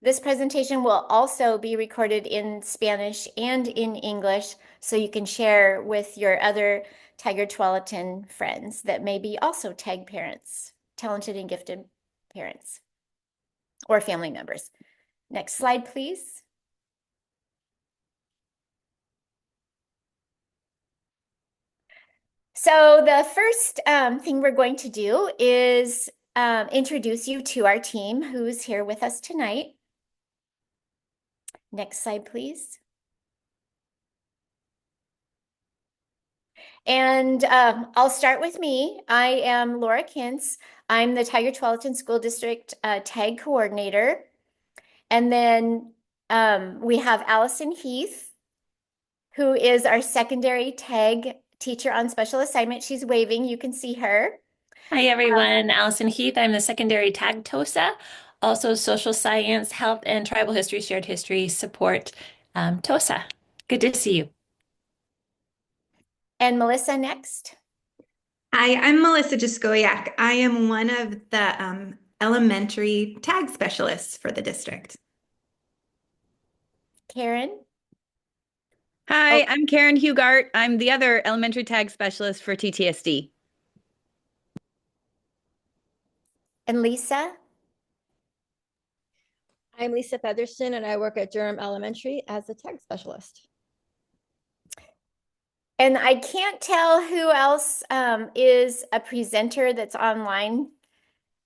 This presentation will also be recorded in Spanish and in English, so you can share with your other Tigard-Tualatin friends that may be also TAG parents, talented and gifted parents, or family members. Next slide, please. So the first thing we're going to do is introduce you to our team who's here with us tonight. Next slide, please. And I'll start with me. I am Laura Kintz. I'm the Tigard-Tualatin School District TAG Coordinator. And then we have Allison Heath, who is our secondary TAG teacher on special assignment. She's waving. You can see her. Hi, everyone. Allison Heath. I'm the secondary tag TOSA, also social science, health, and tribal history, shared history support TOSA. Good to see you. And Melissa next. Hi, I'm Melissa Jaskoyak. I am one of the elementary tag specialists for the district. Karen. Hi, Oh, I'm Karen Hugart. I'm the other elementary tag specialist for TTSD. and Lisa. I'm Lisa Featherston, and I work at Durham Elementary as a tag specialist. And I can't tell who else is a presenter that's online.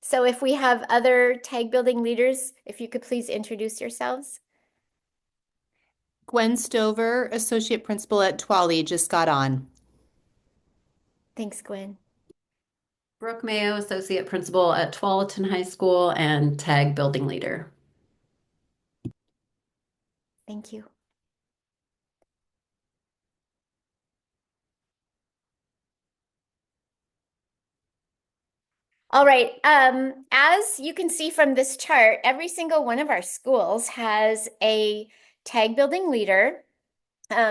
So if we have other tag building leaders, if you could please introduce yourselves. Gwen Stover, Associate Principal at Tualatin, just got on. Thanks, Gwen. Brooke Mayo, Associate Principal at Tualatin High School and TAG Building Leader. Thank you. All right, as you can see from this chart, every single one of our schools has a tag building leader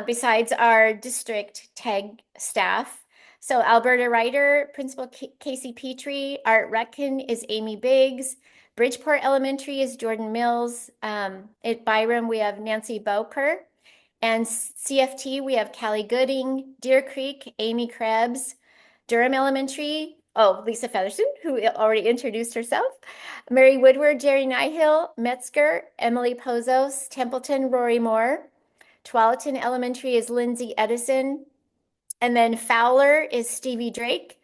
besides our district tag staff. So Alberta Ryder, Principal Casey Petrie, Art Retkin is Amy Biggs, Bridgeport Elementary is Jordan Mills, at Byram we have Nancy Bowker, and CFT we have Callie Gooding, Deer Creek, Amy Krebs, Durham Elementary, Lisa Featherston, who already introduced herself, Mary Woodward, Jerry Nihill, Metzger, Emily Pozos, Templeton, Rory Moore, Tualatin Elementary is Lindsay Edison, and then Fowler is Stevie Drake,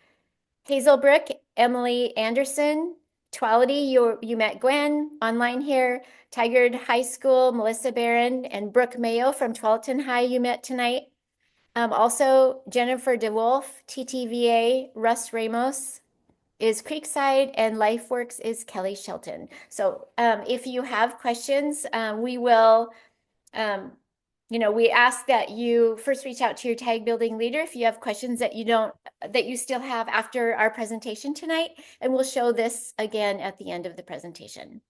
Hazelbrook, Emily Anderson, Tualatin, you met Gwen online here, Tigard High School, Melissa Barron, and Brooke Mayo from Tualatin High you met tonight. Also, Jennifer DeWolf, TTVA, Russ Ramos is Creekside, and LifeWorks is Kelly Shelton. So if you have questions, we will, we ask that you first reach out to your tag building leader if you have questions that you still have after our presentation tonight, and we'll show this again at the end of the presentation.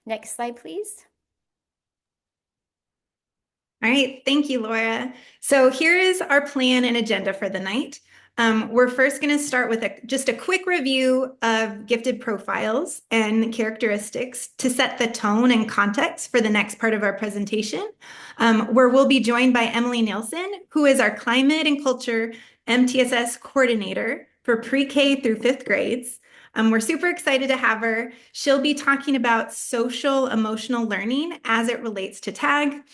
Next slide, please. All right, thank you, Laura. So here is our plan and agenda for the night. We're first going to start with just a quick review of gifted profiles and characteristics to set the tone and context for the next part of our presentation, where we'll be joined by Emily Nielsen, who is our Climate and Culture MTSS Coordinator for pre-K through 5th grades. We're super excited to have her. She'll be talking about social emotional learning as it relates to TAG.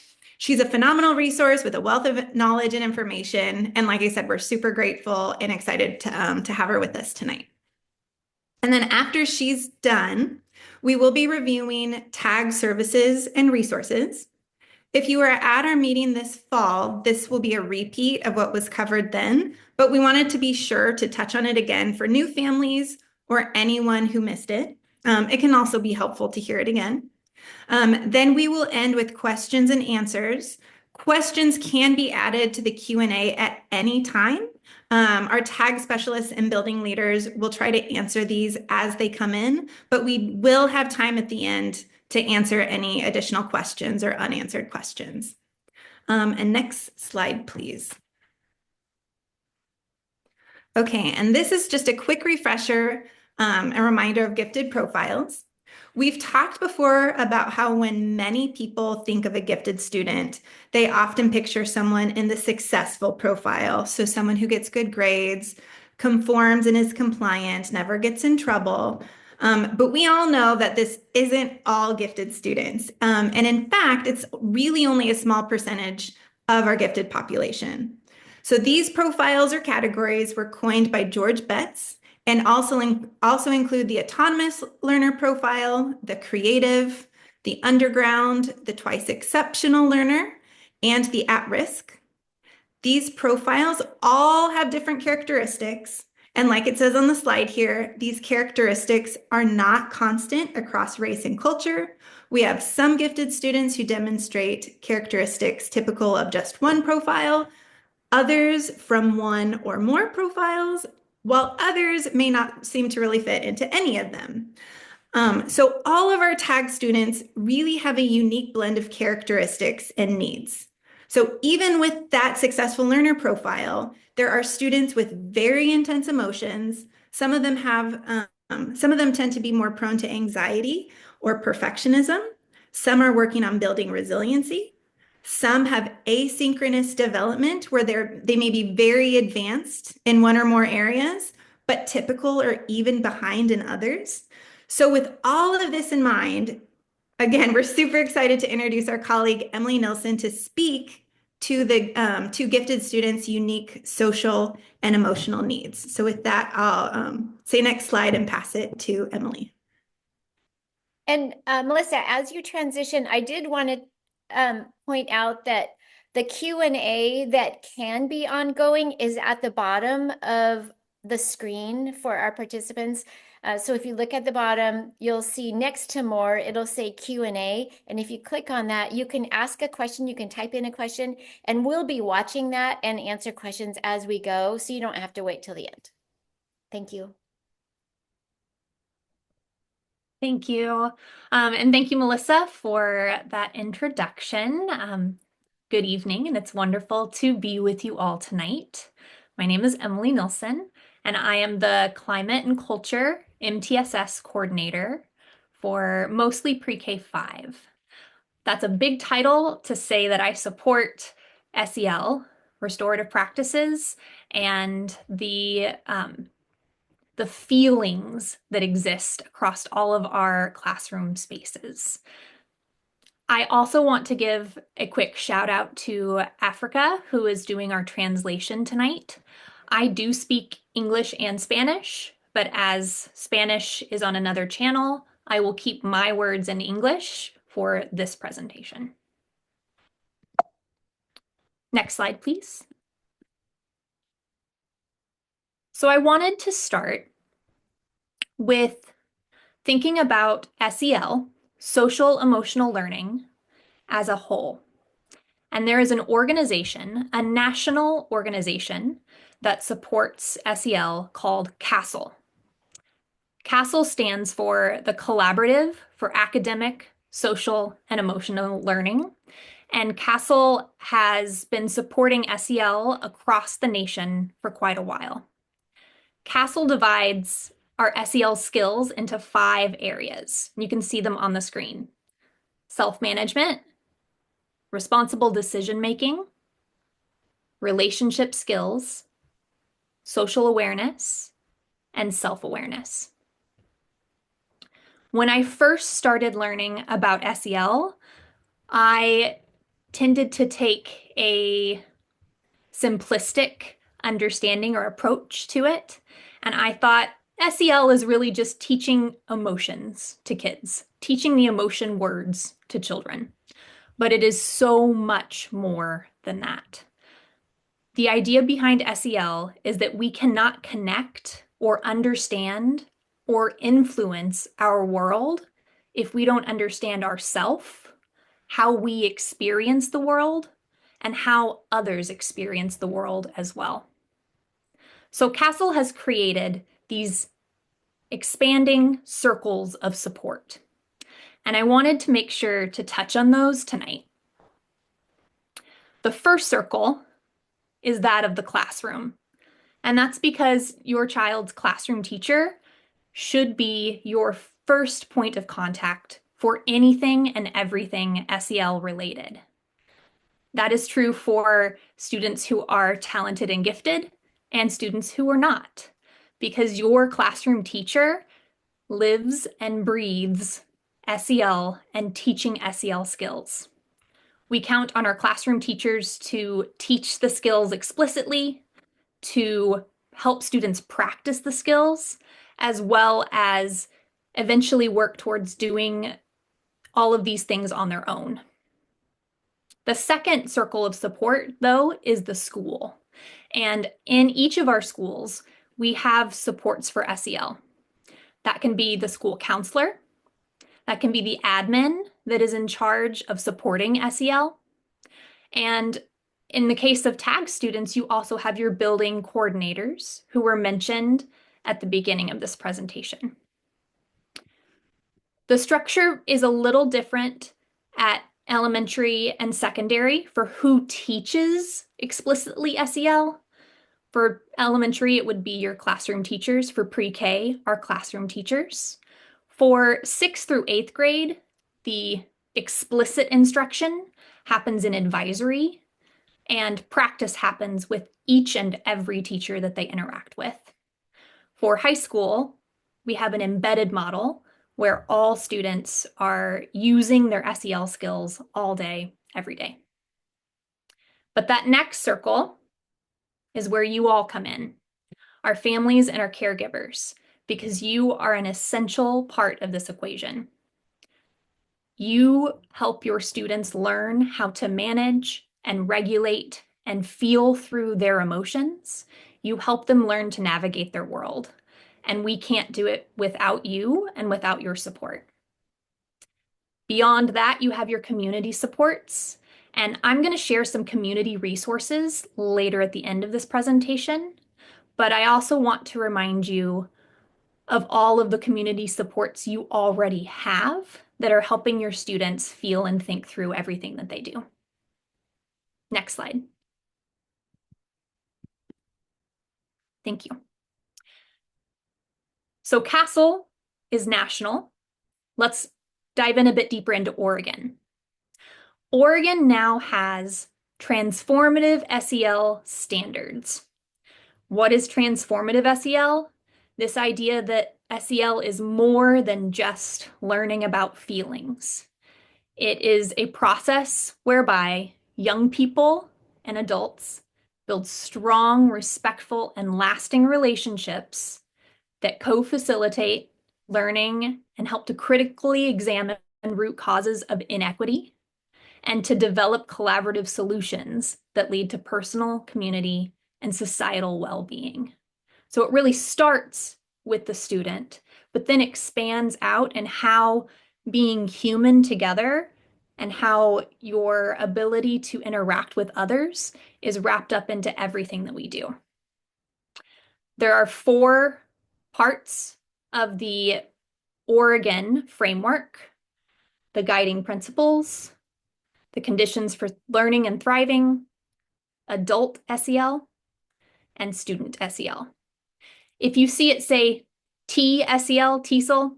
She's a phenomenal resource with a wealth of knowledge and information. And like I said, we're super grateful and excited to have her with us tonight. And then after she's done, we will be reviewing TAG services and resources. If you were at our meeting this fall, this will be a repeat of what was covered then, but we wanted to be sure to touch on it again for new families or anyone who missed it. It can also be helpful to hear it again. Then we will end with questions and answers. Questions can be added to the Q&A at any time. Our tag specialists and building leaders will try to answer these as they come in, but we will have time at the end to answer any additional questions or unanswered questions. And next slide, please. Okay, and this is just a quick refresher, a reminder of gifted profiles. We've talked before about how when many people think of a gifted student, they often picture someone in the successful profile. So someone who gets good grades, conforms and is compliant, never gets in trouble. But we all know that this isn't all gifted students. And in fact, it's really only a small percentage of our gifted population. So these profiles or categories were coined by George Betts and also include the autonomous learner profile, the creative, the underground, the twice exceptional learner, and the at-risk. These profiles all have different characteristics. And like it says on the slide here, these characteristics are not constant across race and culture. We have some gifted students who demonstrate characteristics typical of just one profile, others from one or more profiles, while others may not seem to really fit into any of them. So all of our tag students really have a unique blend of characteristics and needs. So even with that successful learner profile, there are students with very intense emotions. Some of them tend to be more prone to anxiety or perfectionism. Some are working on building resiliency. Some have asynchronous development where they may be very advanced in one or more areas, but typical or even behind in others. So with all of this in mind, again, we're super excited to introduce our colleague, Emily Nilsson, to speak to the to gifted students' unique social and emotional needs. So with that, I'll say next slide and pass it to Emily. And Melissa, as you transition, I did want to point out that the Q&A that can be ongoing is at the bottom of the screen for our participants. So if you look at the bottom, you'll see next to more, it'll say Q&A. And if you click on that, you can ask a question, you can type in a question, and we'll be watching that and answer questions as we go, so you don't have to wait till the end. Thank you. Thank you. And thank you, Melissa, for that introduction. Good evening, and it's wonderful to be with you all tonight. My name is Emily Nilsson, and I am the Climate and Culture MTSS Coordinator for mostly pre-K 5. That's a big title to say that I support SEL, restorative practices, and the feelings that exist across all of our classroom spaces. I also want to give a quick shout out to Africa, who is doing our translation tonight. I do speak English and Spanish, but as Spanish is on another channel, I will keep my words in English for this presentation. Next slide, please. So I wanted to start with thinking about SEL, social emotional learning, as a whole. And there is an organization, a national organization that supports SEL called CASEL. CASEL stands for the Collaborative for Academic, Social, and Emotional Learning. And CASEL has been supporting SEL across the nation for quite a while. CASEL divides our SEL skills into 5 areas. You can see them on the screen. Self-management, responsible decision-making, relationship skills, social awareness, and self-awareness. When I first started learning about SEL, I tended to take a simplistic understanding or approach to it. And I thought SEL is really just teaching emotions to kids, teaching the emotion words to children. But it is so much more than that. The idea behind SEL is that we cannot connect or understand or influence our world if we don't understand ourselves, how we experience the world, and how others experience the world as well. So CASEL has created these expanding circles of support. And I wanted to make sure to touch on those tonight. The first circle is that of the classroom. And that's because your child's classroom teacher should be your first point of contact for anything and everything SEL related. That is true for students who are talented and gifted and students who are not, because your classroom teacher lives and breathes SEL and teaching SEL skills. We count on our classroom teachers to teach the skills explicitly, to help students practice the skills, as well as eventually work towards doing all of these things on their own. The second circle of support, though, is the school. And in each of our schools, we have supports for SEL. That can be the school counselor. That can be the admin that is in charge of supporting SEL. And in the case of TAG students, you also have your building coordinators who were mentioned at the beginning of this presentation. The structure is a little different at elementary and secondary for who teaches explicitly SEL. For elementary, it would be your classroom teachers. For pre-K, our classroom teachers. For 6th through 8th grade, the explicit instruction happens in advisory, and practice happens with each and every teacher that they interact with. For high school, we have an embedded model where all students are using their SEL skills all day, every day. But that next circle is where you all come in, our families and our caregivers, because you are an essential part of this equation. You help your students learn how to manage and regulate and feel through their emotions. You help them learn to navigate their world. And we can't do it without you and without your support. Beyond that, you have your community supports. And I'm going to share some community resources later at the end of this presentation. But I also want to remind you of all of the community supports you already have that are helping your students feel and think through everything that they do. Next slide. Thank you. So CASEL is national. Let's dive in a bit deeper into Oregon. Oregon now has transformative SEL standards. What is transformative SEL? This idea that SEL is more than just learning about feelings. It is a process whereby young people and adults build strong, respectful, and lasting relationships that co-facilitate learning and help to critically examine root causes of inequity and to develop collaborative solutions that lead to personal, community, and societal well-being. So it really starts with the student, but then expands out and how being human together and how your ability to interact with others is wrapped up into everything that we do. There are 4 parts of the Oregon framework: the guiding principles, the conditions for learning and thriving, adult SEL, and student SEL. If you see it say TSEL, TESOL,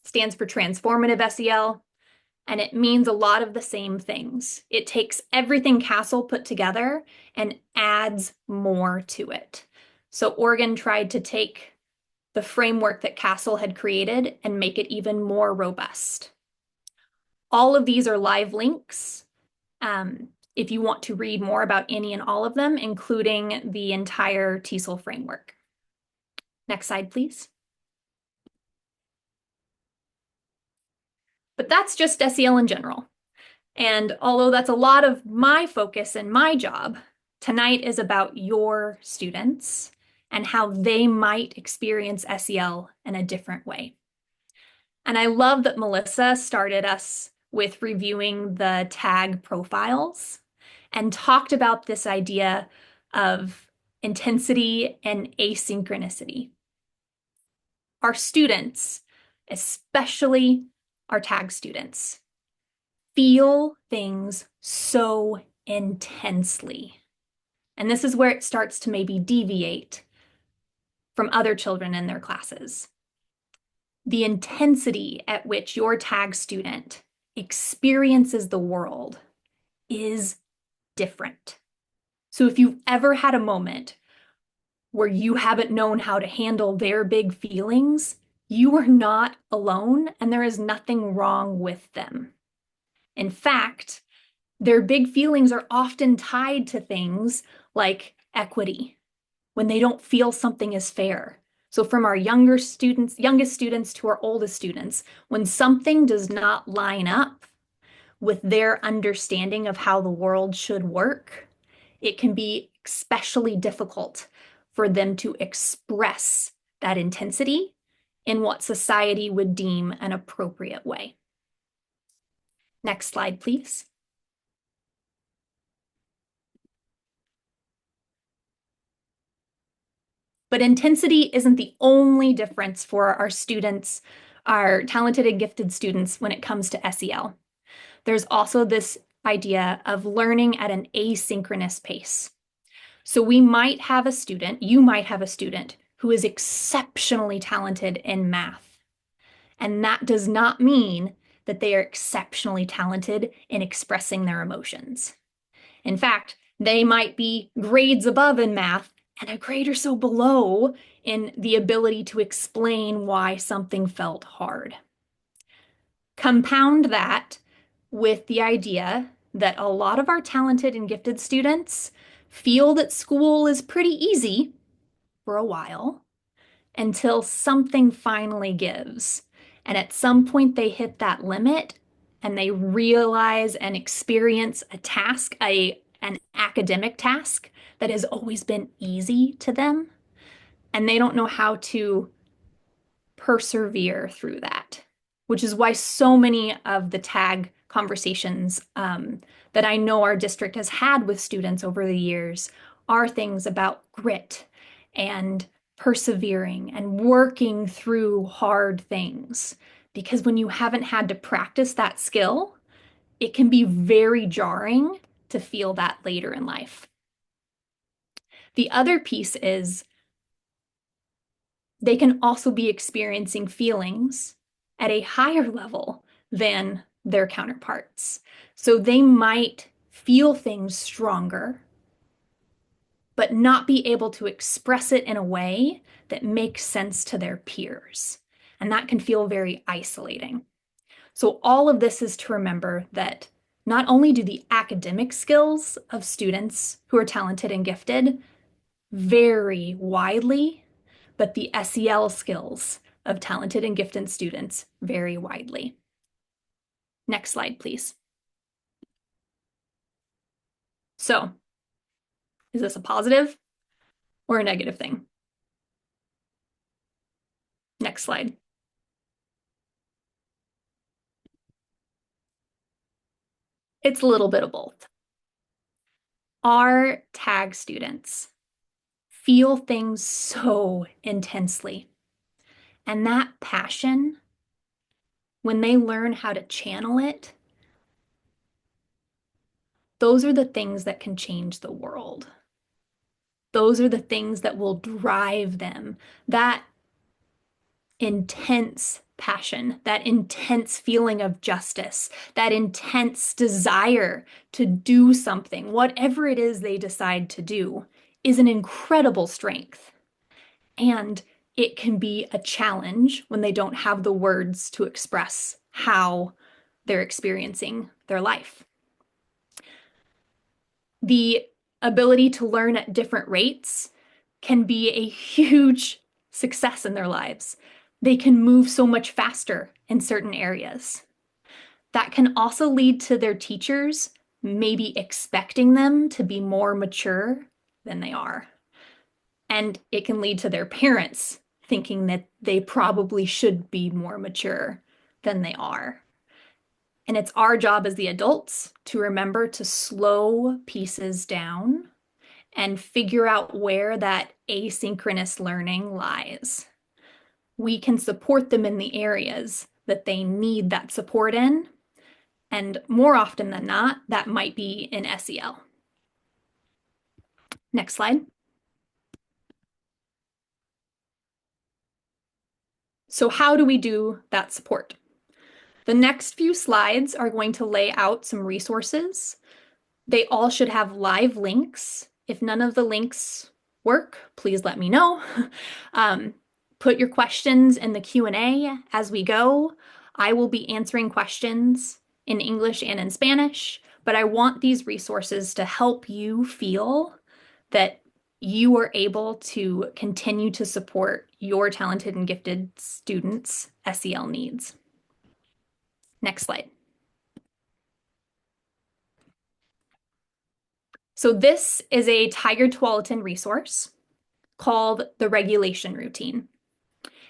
stands for transformative SEL, and it means a lot of the same things. It takes everything CASEL put together and adds more to it. So Oregon tried to take the framework that CASEL had created and make it even more robust. All of these are live links if you want to read more about any and all of them, including the entire TESOL framework. Next slide, please. But that's just SEL in general. And although that's a lot of my focus and my job, tonight is about your students and how they might experience SEL in a different way. And I love that Melissa started us with reviewing the TAG profiles and talked about this idea of intensity and asynchronicity. Our students, especially our TAG students, feel things so intensely. And this is where it starts to maybe deviate from other children in their classes. the intensity at which your tag student experiences the world is different. So if you've ever had a moment where you haven't known how to handle their big feelings, you are not alone and there is nothing wrong with them. In fact, their big feelings are often tied to things like equity, when they don't feel something is fair. So from our youngest students to our oldest students, when something does not line up with their understanding of how the world should work, it can be especially difficult for them to express that intensity in what society would deem an appropriate way. Next slide, please. But intensity isn't the only difference for our students, our talented and gifted students, when it comes to SEL. There's also this idea of learning at an asynchronous pace. So you might have a student who is exceptionally talented in math. And that does not mean that they are exceptionally talented in expressing their emotions. In fact, they might be grades above in math and a grade or so below in the ability to explain why something felt hard. Compound that with the idea that a lot of our talented and gifted students feel that school is pretty easy for a while until something finally gives. And at some point they hit that limit and they realize and experience a task, an academic task that has always been easy to them. And they don't know how to persevere through that, which is why so many of the tag conversations that I know our district has had with students over the years are things about grit and persevering and working through hard things. Because when you haven't had to practice that skill, it can be very jarring to feel that later in life. The other piece is they can also be experiencing feelings at a higher level than their counterparts. So they might feel things stronger, but not be able to express it in a way that makes sense to their peers. And that can feel very isolating. So all of this is to remember that not only do the academic skills of students who are talented and gifted vary widely, but the SEL skills of talented and gifted students vary widely. Next slide, please. So, is this a positive or a negative thing? Next slide. It's a little bit of both. Our tag students feel things so intensely. And that passion, when they learn how to channel it, those are the things that can change the world. Those are the things that will drive them. That intense passion, that intense feeling of justice, that intense desire to do something, whatever it is they decide to do, is an incredible strength. And it can be a challenge when they don't have the words to express how they're experiencing their life. The ability to learn at different rates can be a huge success in their lives. They can move so much faster in certain areas. That can also lead to their teachers maybe expecting them to be more mature than they are. And it can lead to their parents thinking that they probably should be more mature than they are. And it's our job as the adults to remember to slow pieces down and figure out where that asynchronous learning lies. We can support them in the areas that they need that support in. And more often than not, that might be in SEL. Next slide. So how do we do that support? The next few slides are going to lay out some resources. They all should have live links. If none of the links work, please let me know. Put your questions in the Q&A as we go. I will be answering questions in English and in Spanish, but I want these resources to help you feel that you are able to continue to support your talented and gifted students' SEL needs. Next slide. So this is a Tigard-Tualatin resource called the regulation routine.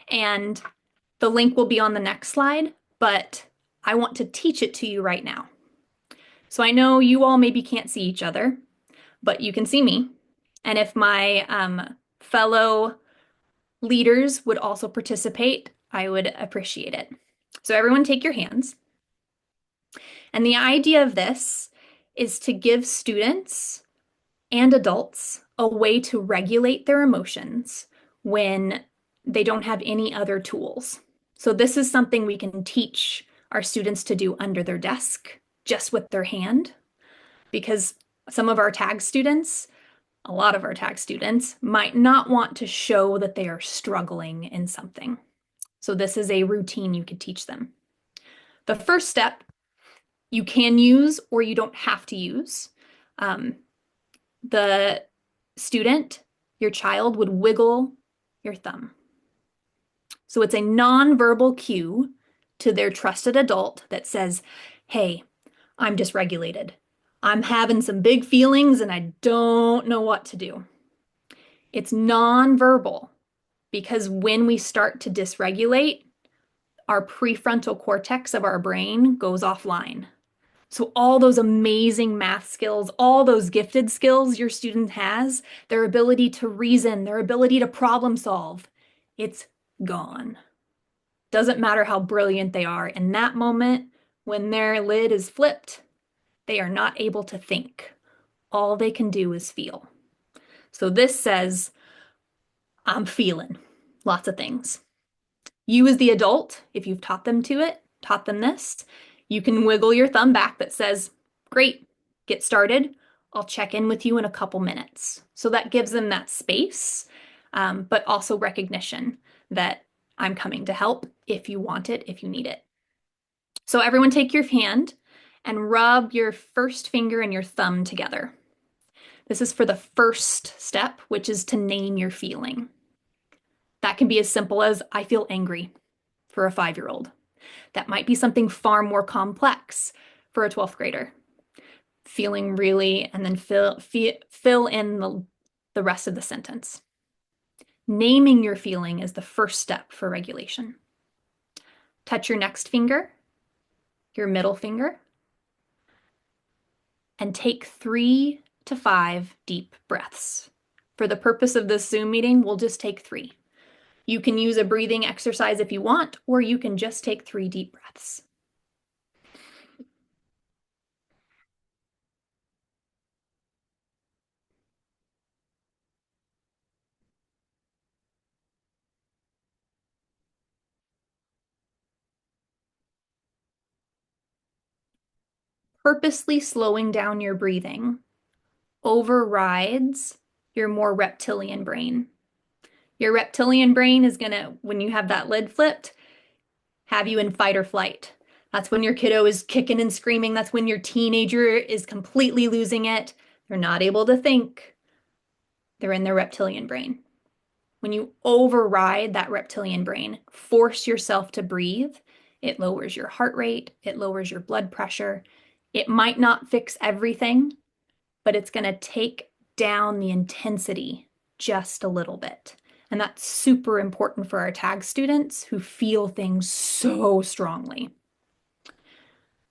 And the link will be on the next slide, but I want to teach it to you right now. So I know you all maybe can't see each other, but you can see me. And if my fellow leaders would also participate, I would appreciate it. So everyone take your hands. And the idea of this is to give students and adults a way to regulate their emotions when they don't have any other tools. So this is something we can teach our students to do under their desk, just with their hand, because some of our tag students, a lot of our tag students, might not want to show that they are struggling in something. So this is a routine you could teach them. The first step you can use or you don't have to use. The student, your child, would wiggle your thumb. So it's a nonverbal cue to their trusted adult that says, hey, I'm dysregulated. I'm having some big feelings and I don't know what to do. It's nonverbal because when we start to dysregulate, our prefrontal cortex of our brain goes offline. So all those amazing math skills, all those gifted skills your student has, their ability to reason, their ability to problem solve, it's gone. Doesn't matter how brilliant they are. In that moment, when their lid is flipped, they are not able to think. All they can do is feel. So this says, I'm feeling lots of things. You as the adult, if you've taught them this, you can wiggle your thumb back that says, great, get started. I'll check in with you in a couple minutes. So that gives them that space, but also recognition that I'm coming to help if you want it, if you need it. So everyone take your hand and rub your first finger and your thumb together. This is for the first step, which is to name your feeling. That can be as simple as, I feel angry for a 5-year-old. That might be something far more complex for a 12th grader. Feeling really, and then fill in the rest of the sentence. Naming your feeling is the first step for regulation. Touch your next finger, your middle finger, and take 3 to 5 deep breaths. For the purpose of this Zoom meeting, we'll just take 3. You can use a breathing exercise if you want, or you can just take 3 deep breaths. Purposely slowing down your breathing overrides your more reptilian brain. Your reptilian brain is gonna, when you have that lid flipped, have you in fight or flight. That's when your kiddo is kicking and screaming. That's when your teenager is completely losing it. They're not able to think. They're in their reptilian brain. When you override that reptilian brain, force yourself to breathe, it lowers your heart rate, it lowers your blood pressure. It might not fix everything, but it's going to take down the intensity just a little bit. And that's super important for our tag students who feel things so strongly.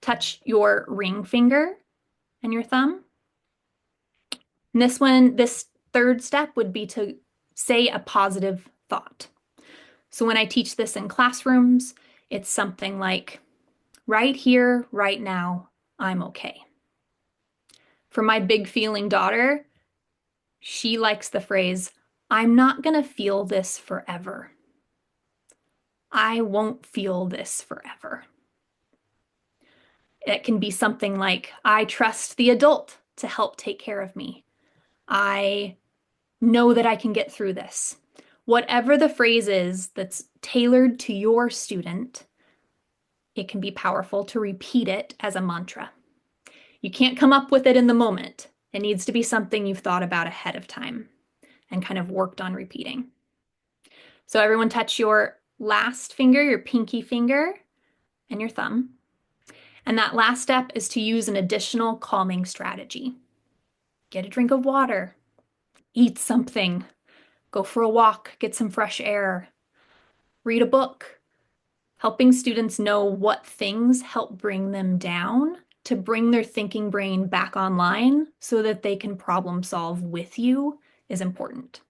Touch your ring finger and your thumb. And this third step would be to say a positive thought. So when I teach this in classrooms, it's something like, right here, right now, I'm okay. For my big feeling daughter, she likes the phrase, I'm not going to feel this forever. I won't feel this forever. It can be something like, I trust the adult to help take care of me. I know that I can get through this. Whatever the phrase is that's tailored to your student, it can be powerful to repeat it as a mantra. You can't come up with it in the moment. It needs to be something you've thought about ahead of time and kind of worked on repeating. So everyone touch your last finger, your pinky finger, and your thumb. And that last step is to use an additional calming strategy. Get a drink of water, eat something, go for a walk, get some fresh air, read a book. Helping students know what things help bring them down to bring their thinking brain back online so that they can problem solve with you is important.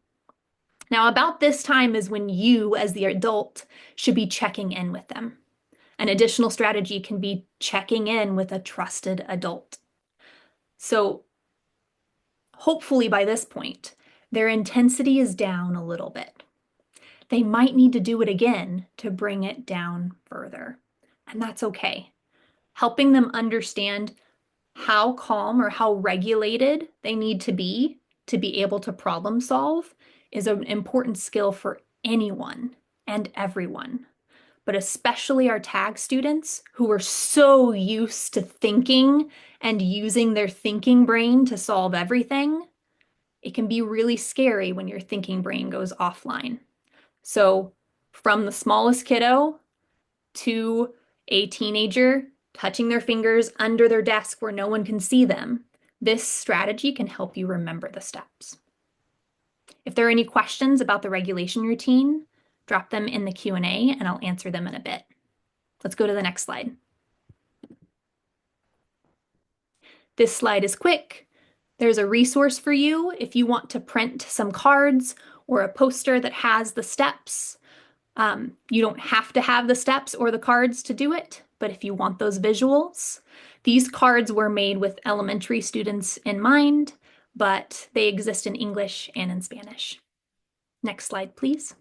Now, about this time is when you, as the adult, should be checking in with them. An additional strategy can be checking in with a trusted adult. So hopefully by this point, their intensity is down a little bit. They might need to do it again to bring it down further, and that's okay. Helping them understand how calm or how regulated they need to be able to problem solve is an important skill for anyone and everyone, but especially our TAG students who are so used to thinking and using their thinking brain to solve everything. It can be really scary when your thinking brain goes offline. So from the smallest kiddo to a teenager touching their fingers under their desk where no one can see them, this strategy can help you remember the steps. If there are any questions about the regulation routine, drop them in the Q&A and I'll answer them in a bit. Let's go to the next slide. This slide is quick. There's a resource for you if you want to print some cards or a poster that has the steps. You don't have to have the steps or the cards to do it, but if you want those visuals, these cards were made with elementary students in mind, but they exist in English and in Spanish. Next slide, please.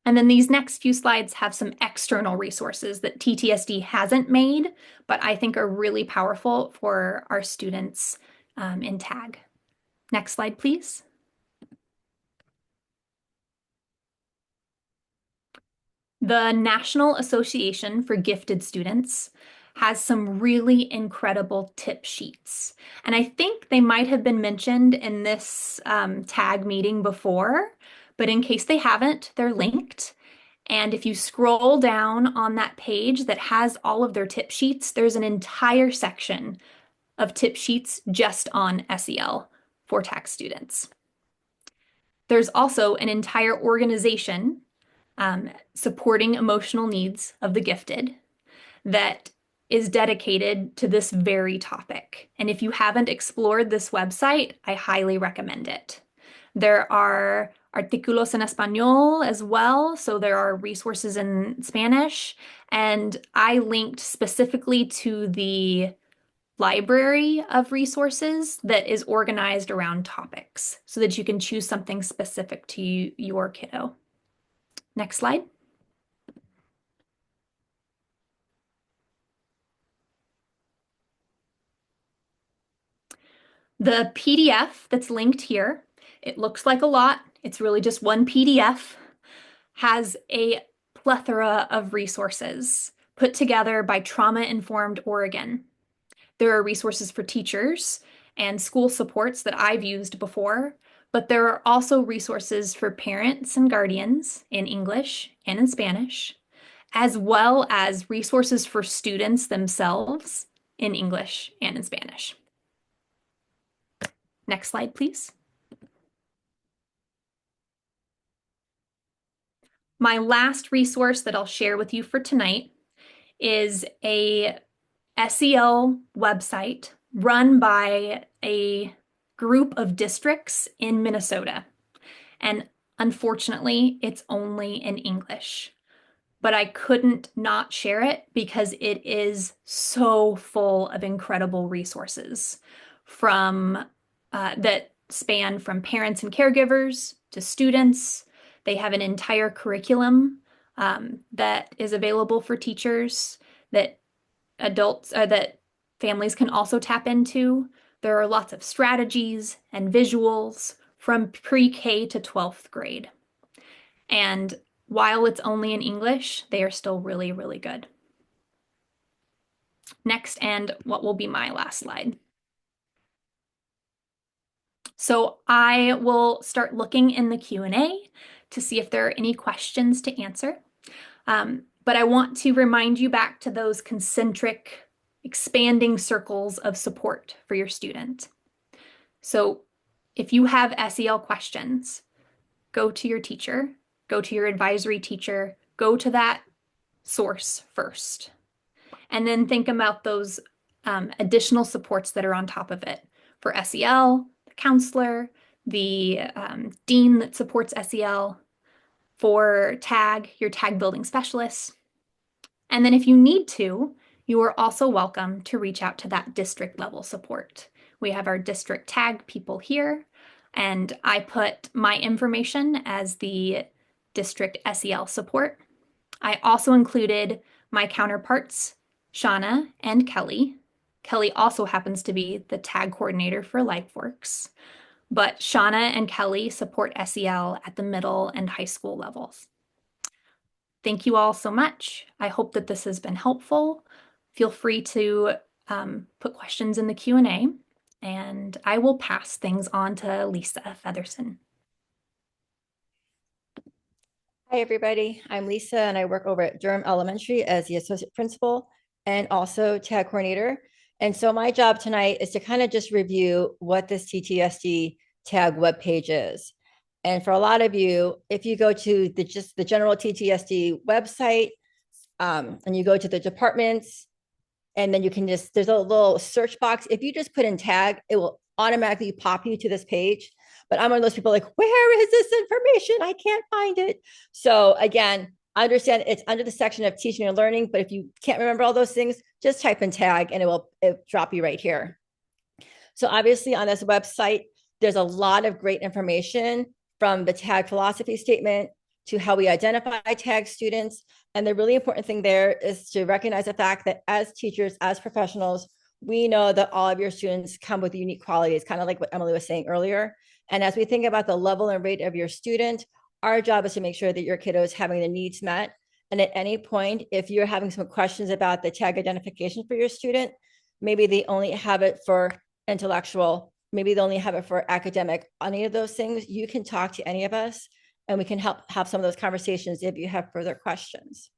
And then these next few slides have some external resources that TTSD hasn't made, but I think are really powerful for our students in TAG. Next slide, please. The National Association for Gifted Students has some really incredible tip sheets. And I think they might have been mentioned in this TAG meeting before, but in case they haven't, they're linked. And if you scroll down on that page that has all of their tip sheets, there's an entire section of tip sheets just on SEL for TAG students. There's also an entire organization supporting emotional needs of the gifted that is dedicated to this very topic. And if you haven't explored this website, I highly recommend it. There are artículos en español as well, so there are resources in Spanish, and I linked specifically to the library of resources that is organized around topics so that you can choose something specific to your kiddo. Next slide. The PDF that's linked here, it looks like a lot. It's really just one PDF, has a plethora of resources put together by Trauma Informed Oregon. There are resources for teachers and school supports that I've used before, but there are also resources for parents and guardians in English and in Spanish, as well as resources for students themselves in English and in Spanish. Next slide, please. My last resource that I'll share with you for tonight is a SEL website run by a group of districts in Minnesota. And unfortunately, it's only in English. But I couldn't not share it because it is so full of incredible resources from that span from parents and caregivers to students. They have an entire curriculum that is available for teachers that that families can also tap into. There are lots of strategies and visuals from pre-K to 12th grade. And while it's only in English, they are still really, really good. Next, and what will be my last slide. So I will start looking in the Q&A to see if there are any questions to answer. But I want to remind you back to those concentric, expanding circles of support for your student. So if you have SEL questions, go to your teacher, go to your advisory teacher, go to that source first. And then think about those additional supports that are on top of it. For SEL, the counselor, the dean that supports SEL, for TAG, your tag building specialist. And then if you need to, you are also welcome to reach out to that district level support. We have our district tag people here, and I put my information as the district SEL support. I also included my counterparts, Shauna and Kelly. Kelly also happens to be the tag coordinator for LifeWorks, but Shauna and Kelly support SEL at the middle and high school levels. Thank you all so much. I hope that this has been helpful. Feel free to put questions in the Q&A, and I will pass things on to Lisa Featherson. Hi, everybody. I'm Lisa, and I work over at Durham Elementary as the associate principal and also tag coordinator. And so my job tonight is to kind of just review what this TTSD tag webpage is. And for a lot of you, if you go to the general TTSD website, and you go to the departments, and then you can just, there's a little search box. If you just put in tag, it will automatically pop you to this page. But I'm one of those people like, where is this information? I can't find it. So again, I understand it's under the section of teaching and learning, but if you can't remember all those things, just type in tag and it'll drop you right here. So obviously on this website, there's a lot of great information from the tag philosophy statement to how we identify tag students. And the really important thing there is to recognize the fact that as teachers, as professionals, we know that all of your students come with unique qualities, kind of like what Emily was saying earlier. And as we think about the level and rate of your student, our job is to make sure that your kiddo is having the needs met. And at any point, if you're having some questions about the tag identification for your student, maybe they only have it for intellectual, maybe they only have it for academic, any of those things, you can talk to any of us and we can help have some of those conversations if you have further questions.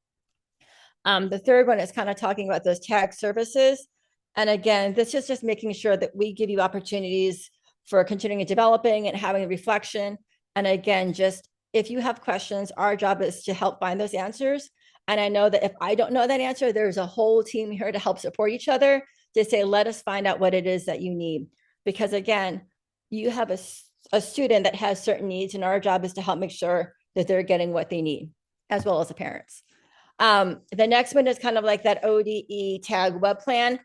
The third one is kind of talking about those tag services. And again, this is just making sure that we give you opportunities for continuing developing and having a reflection. And again, just if you have questions, our job is to help find those answers. And I know that if I don't know that answer, there's a whole team here to help support each other to say, let us find out what it is that you need. Because again, you have a student that has certain needs, and our job is to help make sure that they're getting what they need, as well as the parents. The next one is kind of like that ODE tag web plan.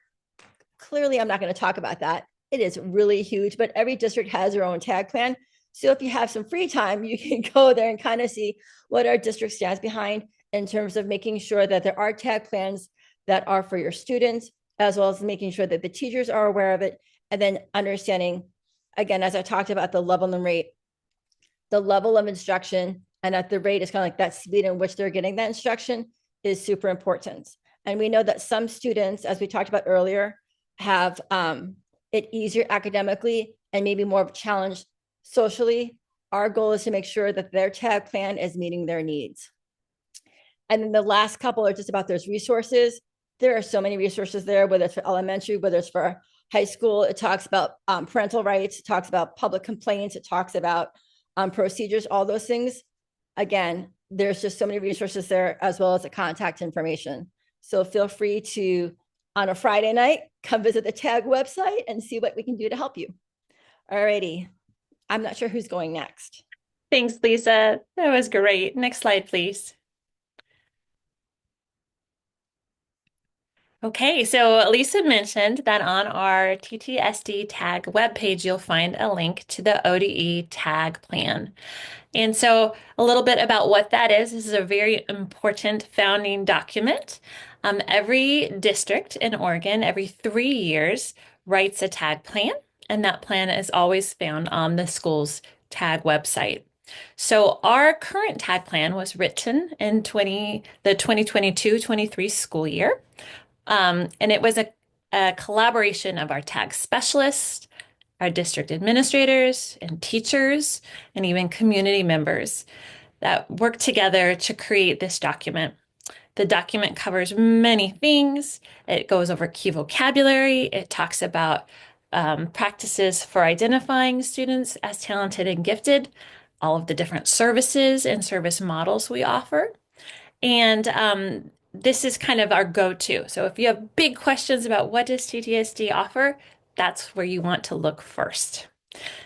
Clearly, I'm not going to talk about that. It is really huge, but every district has their own tag plan. So if you have some free time, you can go there and kind of see what our district stands behind in terms of making sure that there are tag plans that are for your students, as well as making sure that the teachers are aware of it, and then understanding, again, as I talked about the level and rate, the level of instruction and at the rate is kind of like that speed in which they're getting that instruction is super important. And we know that some students, as we talked about earlier, have it easier academically and maybe more of a challenge socially. Our goal is to make sure that their tag plan is meeting their needs. And then the last couple are just about those resources. There are so many resources there, whether it's for elementary, whether it's for high school. It talks about parental rights, it talks about public complaints, it talks about procedures, all those things. Again, there's just so many resources there, as well as the contact information. So feel free to, on a Friday night, come visit the TAG website and see what we can do to help you. Alrighty, I'm not sure who's going next. Thanks, Lisa. That was great. Next slide, please. Okay, so Lisa mentioned that on our TTSD tag webpage, you'll find a link to the ODE tag plan. And so a little bit about what that is. This is a very important founding document. Every district in Oregon, every 3 years, writes a tag plan, and that plan is always found on the school's tag website. So our current tag plan was written in the 2022-23 school year. And it was a collaboration of our tag specialists, our district administrators and teachers, and even community members that worked together to create this document. The document covers many things. It goes over key vocabulary. It talks about practices for identifying students as talented and gifted, all of the different services and service models we offer. And this is kind of our go-to. So if you have big questions about what does TTSD offer, that's where you want to look first.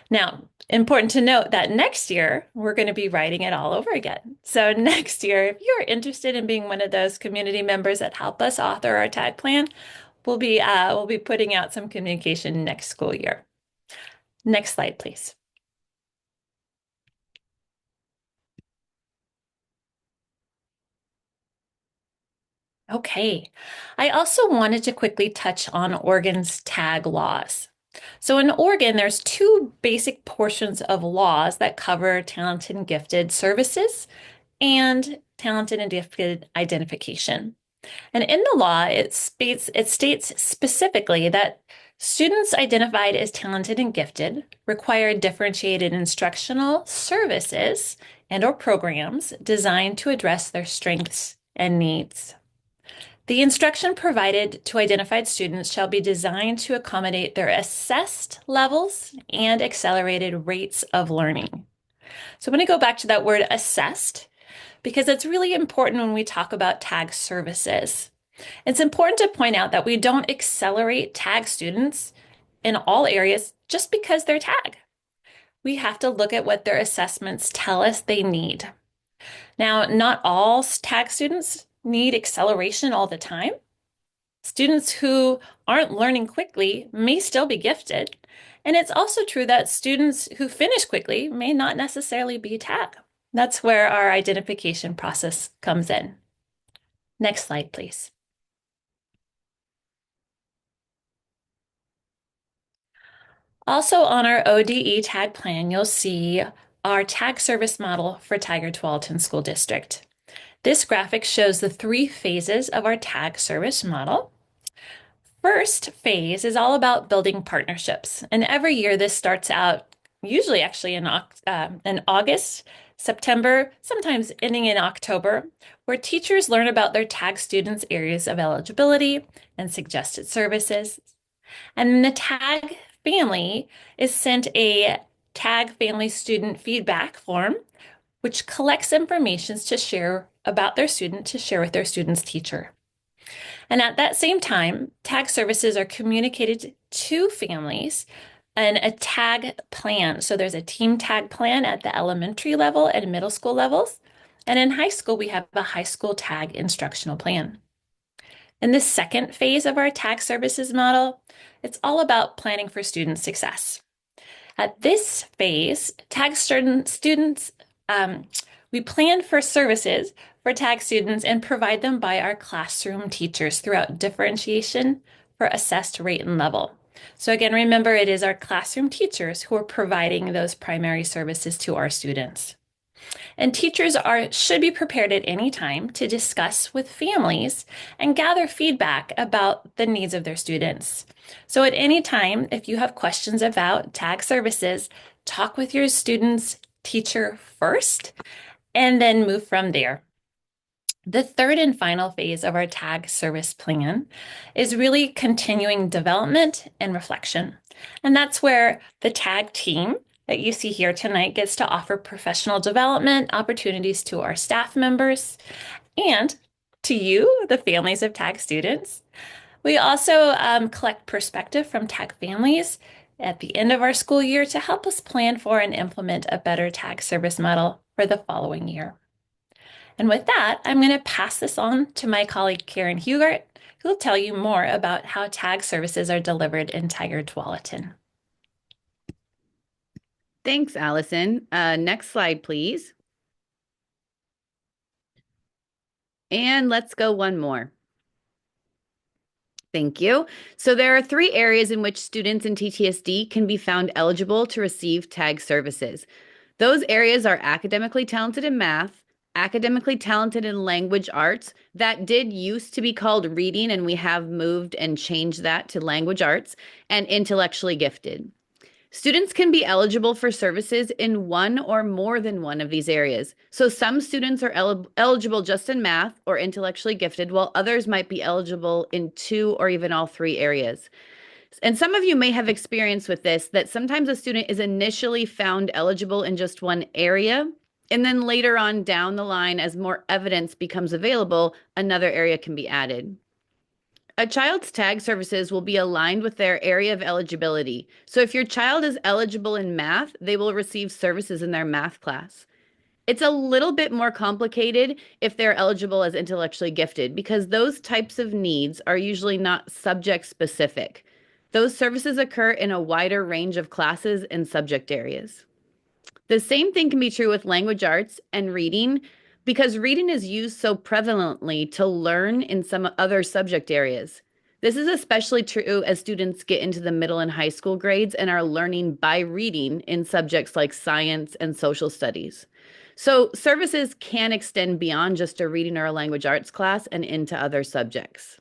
Now, important to note that next year, we're going to be writing it all over again. So next year, if you're interested in being one of those community members that help us author our tag plan, we'll be putting out some communication next school year. Next slide, please. Okay, I also wanted to quickly touch on Oregon's tag laws. So in Oregon, there's two basic portions of laws that cover talented and gifted services and talented and gifted identification. And in the law, it states specifically that students identified as talented and gifted require differentiated instructional services and/or programs designed to address their strengths and needs. The instruction provided to identified students shall be designed to accommodate their assessed levels and accelerated rates of learning. So I'm going to go back to that word assessed because it's really important when we talk about tag services. It's important to point out that we don't accelerate tag students in all areas just because they're tag. We have to look at what their assessments tell us they need. Now, not all tag students need acceleration all the time. Students who aren't learning quickly may still be gifted. And it's also true that students who finish quickly may not necessarily be tag. That's where our identification process comes in. Next slide, please. Also on our ODE tag plan, you'll see our tag service model for Tigard-Tualatin School District. This graphic shows the 3 phases of our tag service model. First phase is all about building partnerships. And every year this starts out usually actually in August, September, sometimes ending in October, where teachers learn about their tag students' areas of eligibility and suggested services. And the tag family is sent a tag family student feedback form, which collects information to share about their student to share with their student's teacher. And at that same time, tag services are communicated to families and a tag plan. So there's a team tag plan at the elementary level and middle school levels. And in high school, we have a high school tag instructional plan. In the second phase of our tag services model, it's all about planning for student success. At this phase, tag students, we plan for services for tag students and provide them by our classroom teachers throughout differentiation for assessed rate and level. So again, remember, it is our classroom teachers who are providing those primary services to our students. And teachers should be prepared at any time to discuss with families and gather feedback about the needs of their students. So at any time, if you have questions about tag services, talk with your student's teacher first and then move from there. The third and final phase of our tag service plan is really continuing development and reflection. And that's where the tag team that you see here tonight gets to offer professional development opportunities to our staff members and to you, the families of tag students. We also collect perspective from tag families at the end of our school year to help us plan for and implement a better tag service model for the following year. And with that, I'm going to pass this on to my colleague Karen Hugart, who will tell you more about how tag services are delivered in Tigard-Tualatin. Thanks, Allison. Next slide, please. And let's go one more. Thank you. So there are 3 areas in which students in TTSD can be found eligible to receive tag services. Those areas are academically talented in math, academically talented in language arts. That did used to be called reading, and we have moved and changed that to language arts, and intellectually gifted. Students can be eligible for services in one or more than one of these areas. So some students are eligible just in math or intellectually gifted, while others might be eligible in 2 or even all 3 areas. And some of you may have experience with this, that sometimes a student is initially found eligible in just one area, and then later on down the line, as more evidence becomes available, another area can be added. A child's tag services will be aligned with their area of eligibility. So if your child is eligible in math, they will receive services in their math class. It's a little bit more complicated if they're eligible as intellectually gifted, because those types of needs are usually not subject specific. Those services occur in a wider range of classes and subject areas. The same thing can be true with language arts and reading, because reading is used so prevalently to learn in some other subject areas. This is especially true as students get into the middle and high school grades and are learning by reading in subjects like science and social studies. So services can extend beyond just a reading or a language arts class and into other subjects.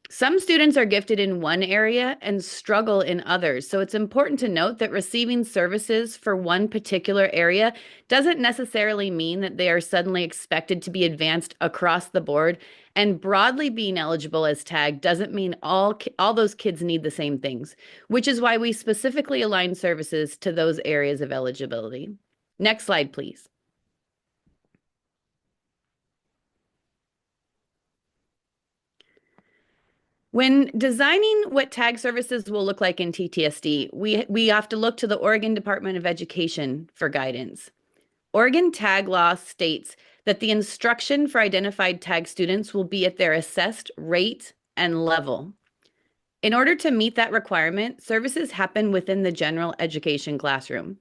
Some students are gifted in one area and struggle in others. So it's important to note that receiving services for one particular area doesn't necessarily mean that they are suddenly expected to be advanced across the board. And broadly being eligible as TAG doesn't mean all those kids need the same things, which is why we specifically align services to those areas of eligibility. Next slide, please. When designing what tag services will look like in TTSD, we have to look to the Oregon Department of Education for guidance. Oregon tag law states that the instruction for identified tag students will be at their assessed rate and level. In order to meet that requirement, services happen within the general education classroom.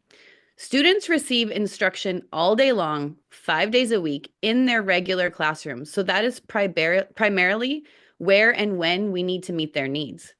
Students receive instruction all day long, 5 days a week, in their regular classrooms. So that is primarily where and when we need to meet their needs.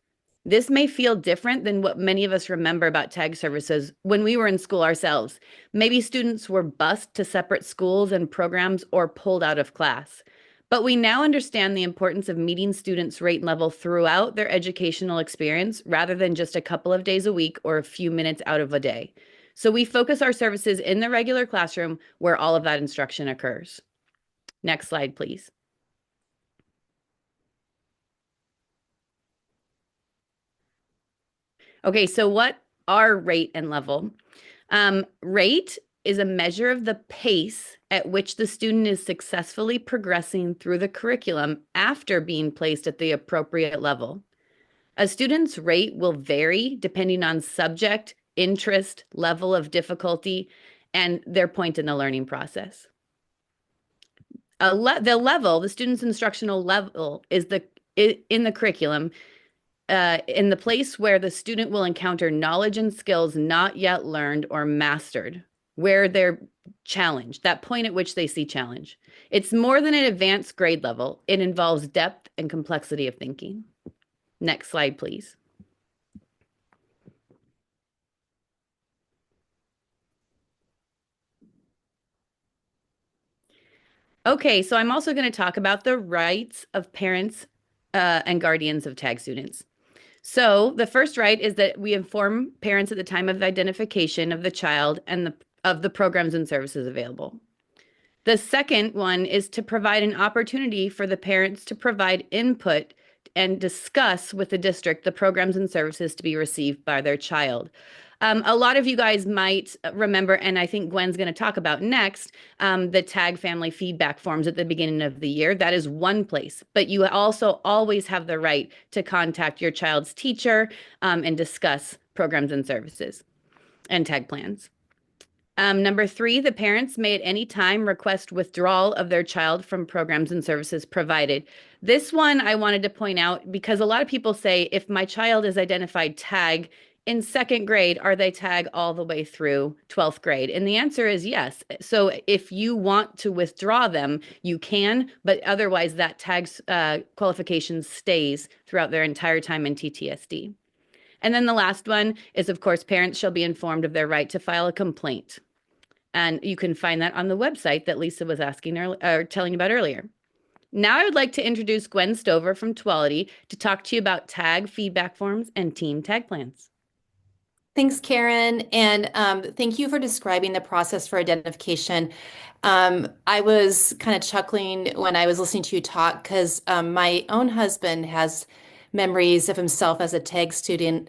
This may feel different than what many of us remember about tag services when we were in school ourselves. Maybe students were bused to separate schools and programs or pulled out of class. But we now understand the importance of meeting students' rate and level throughout their educational experience rather than just a couple of days a week or a few minutes out of a day. So we focus our services in the regular classroom where all of that instruction occurs. Next slide, please. Okay, so what are rate and level? Rate is a measure of the pace at which the student is successfully progressing through the curriculum after being placed at the appropriate level. A student's rate will vary depending on subject, interest, level of difficulty, and their point in the learning process. The student's instructional level is in the curriculum, in the place where the student will encounter knowledge and skills not yet learned or mastered, where they're challenged, that point at which they see challenge. It's more than an advanced grade level. It involves depth and complexity of thinking. Next slide, please. Okay, so I'm also going to talk about the rights of parents and guardians of TAG students. So the first right is that we inform parents at the time of identification of the child and of the programs and services available. The second one is to provide an opportunity for the parents to provide input and discuss with the district the programs and services to be received by their child. A lot of you guys might remember, and I think Gwen's going to talk about next, the TAG family feedback forms at the beginning of the year. That is one place, but you also always have the right to contact your child's teacher and discuss programs and services and TAG plans. Number 3, the parents may at any time request withdrawal of their child from programs and services provided. This one I wanted to point out because a lot of people say, if my child is identified tag in 2nd grade, are they tag all the way through 12th grade? And the answer is yes. So if you want to withdraw them, you can, but otherwise that tag qualification stays throughout their entire time in TTSD. And then the last one is, of course, parents shall be informed of their right to file a complaint. And you can find that on the website that Lisa was telling you about earlier. Now I would like to introduce Gwen Stover from Tualatin to talk to you about tag feedback forms and team tag plans. Thanks, Karen, and thank you for describing the process for identification. I was kind of chuckling when I was listening to you talk because my own husband has memories of himself as a tag student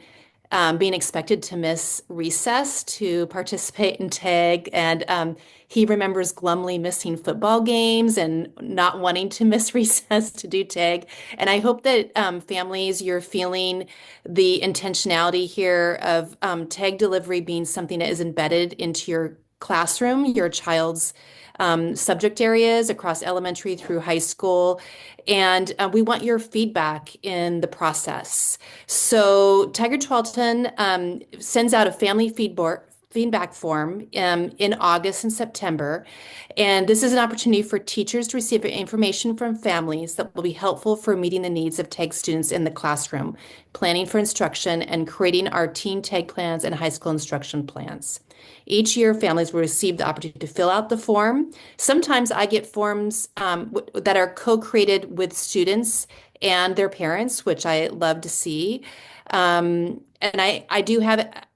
being expected to miss recess to participate in tag, and he remembers glumly missing football games and not wanting to miss recess to do tag. And I hope that families, you're feeling the intentionality here of tag delivery being something that is embedded into your classroom, your child's subject areas across elementary through high school. And we want your feedback in the process. So Tigard-Tualatin sends out a family feedback form in August and September. And this is an opportunity for teachers to receive information from families that will be helpful for meeting the needs of TAG students in the classroom, planning for instruction, and creating our teen TAG plans and high school instruction plans. Each year, families will receive the opportunity to fill out the form. Sometimes I get forms that are co-created with students and their parents, which I love to see. And I do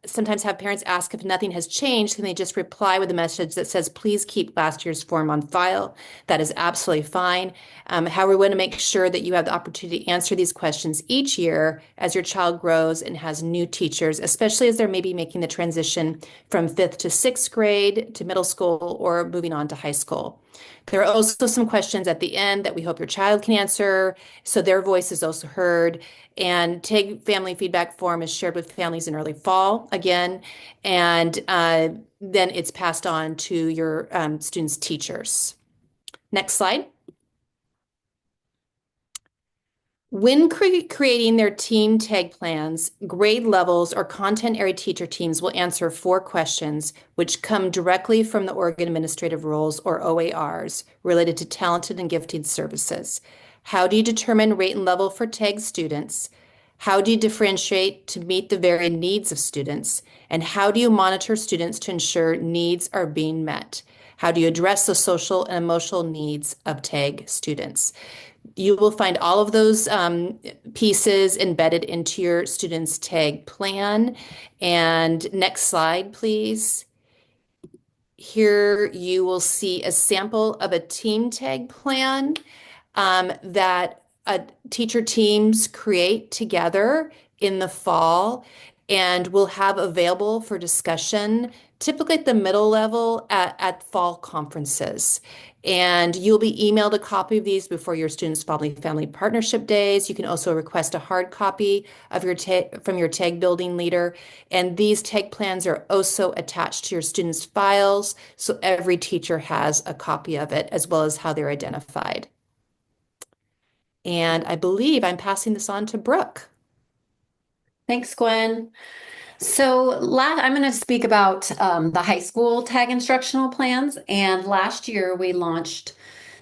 sometimes have parents ask if nothing has changed, can they just reply with a message that says, please keep last year's form on file? That is absolutely fine. However, we want to make sure that you have the opportunity to answer these questions each year as your child grows and has new teachers, especially as they're maybe making the transition from 5th to 6th grade to middle school or moving on to high school. There are also some questions at the end that we hope your child can answer, so their voice is also heard. And TAG family feedback form is shared with families in early fall again, and then it's passed on to your students' teachers. Next slide. When creating their team TAG plans, grade levels or content area teacher teams will answer 4 questions, which come directly from the Oregon Administrative Rules, or OARs, related to talented and gifted services. How do you determine rate and level for TAG students? How do you differentiate to meet the varied needs of students? And how do you monitor students to ensure needs are being met? How do you address the social and emotional needs of TAG students? You will find all of those pieces embedded into your students' TAG plan. And next slide, please. Here you will see a sample of a team TAG plan that teacher teams create together in the fall and will have available for discussion, typically at the middle level at fall conferences. And you'll be emailed a copy of these before your students' family partnership days. You can also request a hard copy of from your TAG building leader. And these TAG plans are also attached to your students' files, so every teacher has a copy of it, as well as how they're identified. And I believe I'm passing this on to Brooke. Thanks, Gwen. So I'm going to speak about the high school tag instructional plans. And last year we launched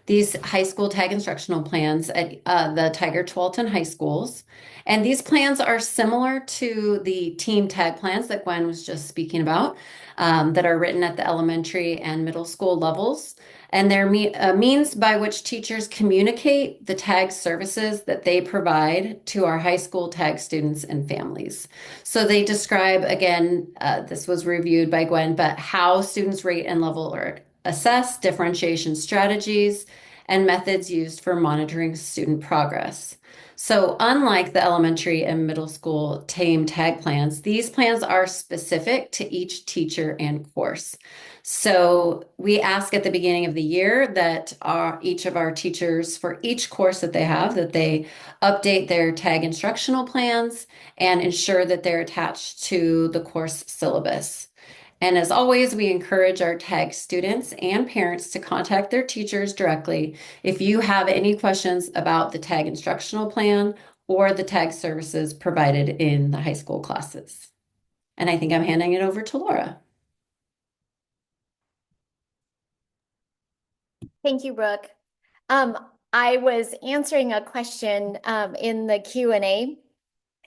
these high school tag instructional plans at the Tigard-Tualatin high schools. And these plans are similar to the team tag plans that Gwen was just speaking about, that are written at the elementary and middle school levels. And they're means by which teachers communicate the tag services that they provide to our high school tag students and families. So they describe, again, this was reviewed by Gwen, but how students rate and level or assess, differentiation strategies, and methods used for monitoring student progress. So unlike the elementary and middle school TAME tag plans, these plans are specific to each teacher and course. So we ask at the beginning of the year that each of our teachers, for each course that they have, that they update their tag instructional plans and ensure that they're attached to the course syllabus. And as always, we encourage our TAG students and parents to contact their teachers directly if you have any questions about the TAG instructional plan or the TAG services provided in the high school classes. And I think I'm handing it over to Laura. Thank you, Brooke. I was answering a question in the Q&A,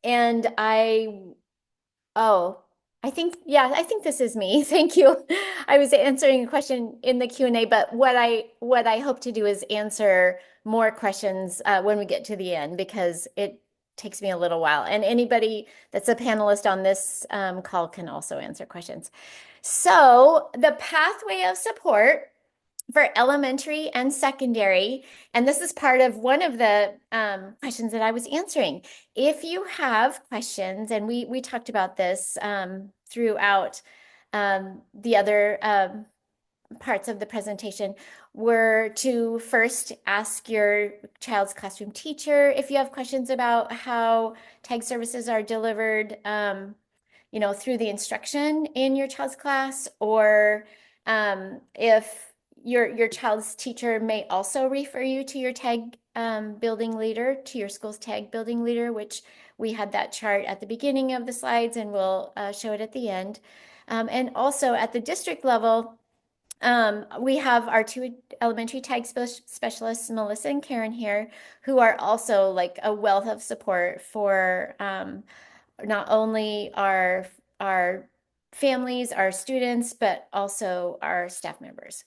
and I think this is me. Thank you. I was answering a question in the Q&A, but what I hope to do is answer more questions when we get to the end, because it takes me a little while. And anybody that's a panelist on this call can also answer questions. So the pathway of support for elementary and secondary, and this is part of one of the questions that I was answering. If you have questions, and we talked about this throughout the other parts of the presentation, were to first ask your child's classroom teacher if you have questions about how TAG services are delivered, through the instruction in your child's class, or if your child's teacher may also refer you to your TAG building leader, to your school's TAG building leader, which we had that chart at the beginning of the slides, and we'll show it at the end. And also at the district level, we have our two elementary TAG specialists, Melissa and Karen here, who are also like a wealth of support for not only our families, our students, but also our staff members.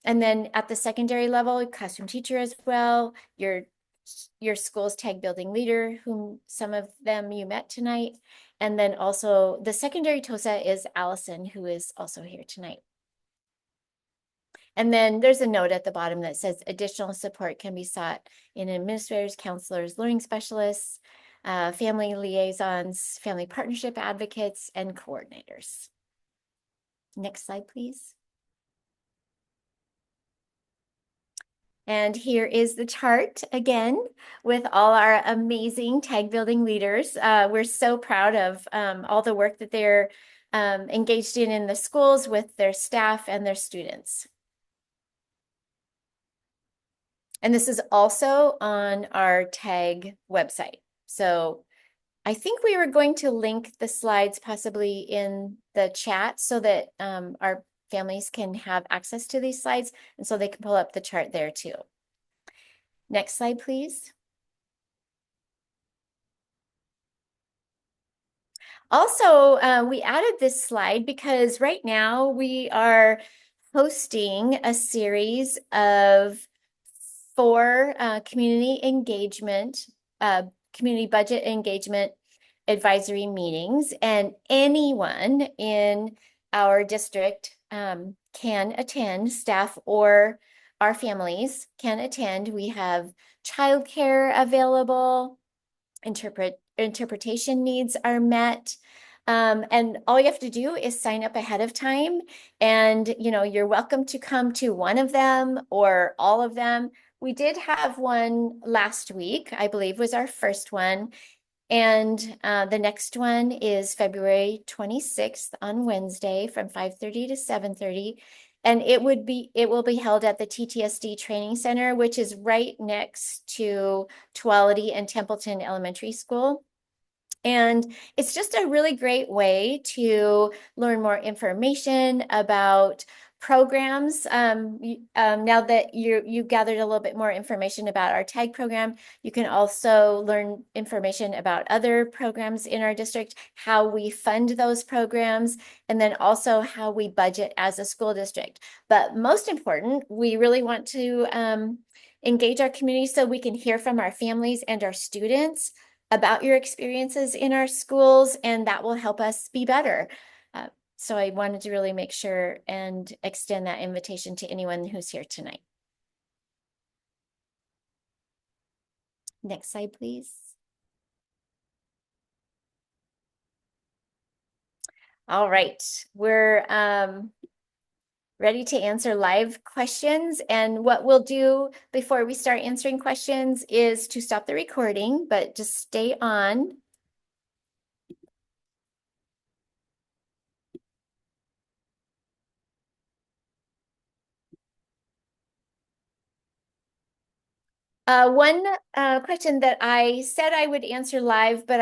And then at the secondary level, classroom teacher as well, your school's TAG building leader, whom some of them you met tonight. And then also the secondary TOSA is Allison, who is also here tonight. And then there's a note at the bottom that says additional support can be sought in administrators, counselors, learning specialists, family liaisons, family partnership advocates, and coordinators. Next slide, please. And here is the chart again with all our amazing TAG building leaders. We're so proud of all the work that they're engaged in the schools with their staff and their students. And this is also on our TAG website. So I think we were going to link the slides possibly in the chat so that our families can have access to these slides, and so they can pull up the chart there too. Next slide, please. Also, we added this slide because right now we are hosting a series of 4 community budget engagement advisory meetings, and anyone in our district can attend, staff or our families can attend. We have childcare available, interpretation needs are met. And all you have to do is sign up ahead of time, and you're welcome to come to one of them or all of them. We did have one last week, I believe was our first one. And the next one is February 26th on Wednesday from 5:30 to 7:30. And it will be held at the TTSD Training Center, which is right next to Tualatin and Templeton Elementary School. And it's just a really great way to learn more information about programs. Now that you gathered a little bit more information about our TAG program, you can also learn information about other programs in our district, how we fund those programs, and then also how we budget as a school district. But most important, we really want to engage our community so we can hear from our families and our students about your experiences in our schools, and that will help us be better. So I wanted to really make sure and extend that invitation to anyone who's here tonight. Next slide, please. All right, we're ready to answer live questions. And what we'll do before we start answering questions is to stop the recording, but just stay on. One question that I said I would answer live, but